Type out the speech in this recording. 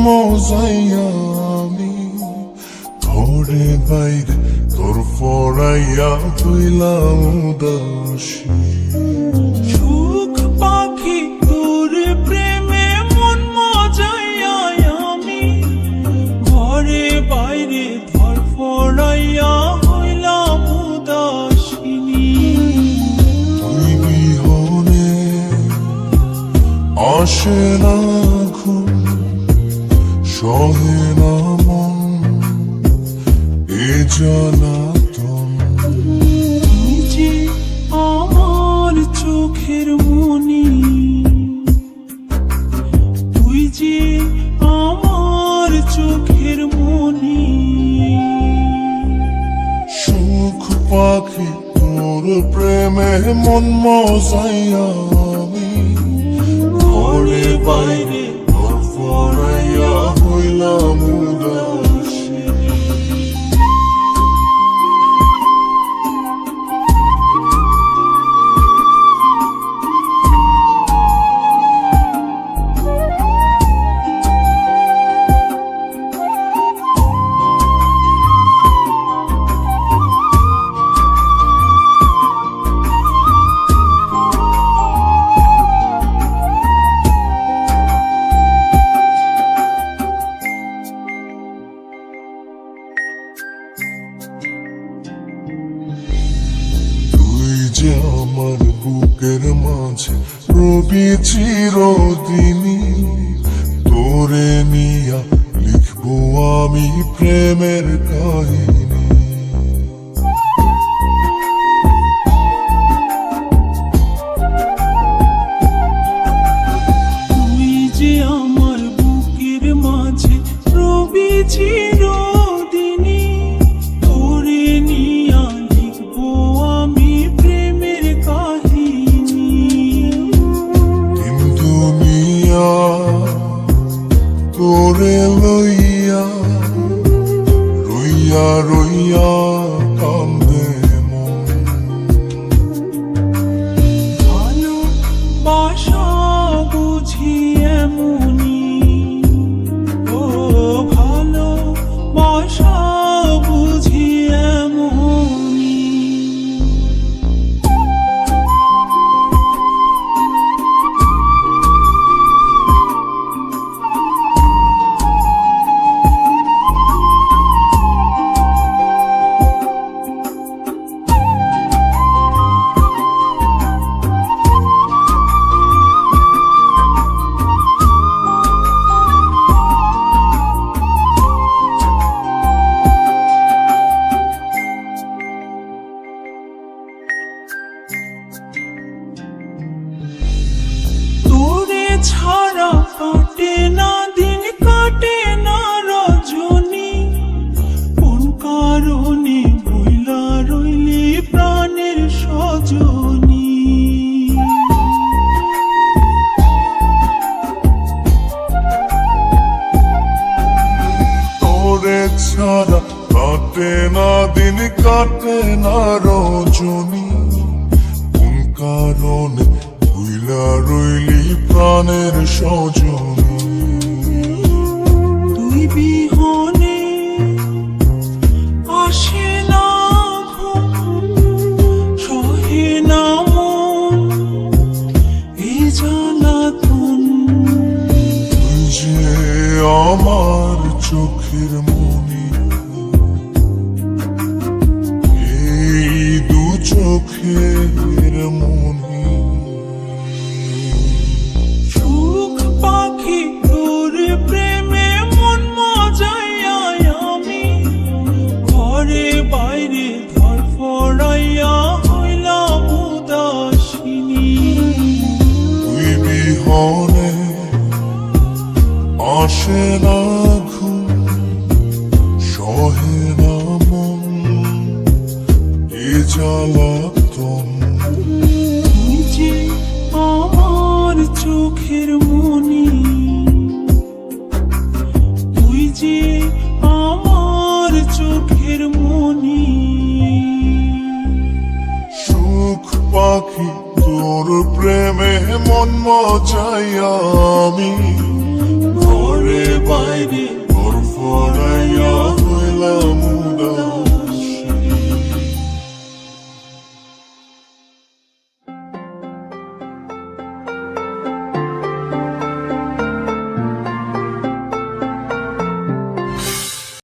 মজাইয়া আমি ঘরে বাইরে তোর পড়াইয়া হইলাম উদাসী। সুখ পাখি তোর প্রেমে মন মজাইয়া আমি ঘরে বাইরে ধর পড়াইয়া হইলাম উদাসিনী। তুই বিহনে আসে না ঘুম, সহে না মন এ জ্বালাতন। তুই যে আমার চোখের মনি, তুই যে আমার চোখের মনি। সুখ পাখি তোর প্রেমে মন মজাইয়া আমি ঘরে বাইরে তোর পড়াইয়া হইলাম উদাসী। যে আমার বুকের মাঝে রবি চিরদিনই, তোরে নিয়া লিখবো আমি প্রেমের কাহিনী। তুই যে আমার বুকের মাঝে রবি চিরদিনই, তোরে নিয়া লিখবো আমি প্রেমের কাহিনী। দিন দুনিয়া তোরে লইয়া রইয়া রইয়া কান্দে মন। ভালোবাসা বুঝি এমনি, ও ভালোবাসা বুঝি এমনি। তোরে ছাড়া কাটে না দিন, কাটে না রজনী। কোন কারণে ভুলা রইলি প্রাণের সজনী। তোরে ছাড়া কাটে না দিন, কাটে না রজনী। কোন কারণে ভুইলা রইলি প্রাণের সজনী। তুই বিহনে আসে না ঘুম, সহে না মন এই জ্বালাতন। তুই যে আমার চোখের মনি, এই দু চোখের মনি। সুখ পাখি তোর প্রেমে মন মজাইয়া আমি ঘরে বাইরে ধর পড়াইয়া হইলাম উদাসিনী। তুই বিহনে আসে না ঘুম, সহে না মন এ জ্বালাতন। তুই যে আমার চোখের মনি, তুই যে আমার চোখের মনি। সুখ পাখি তোর প্রেমে মন মজাইয়া আমি ঘরে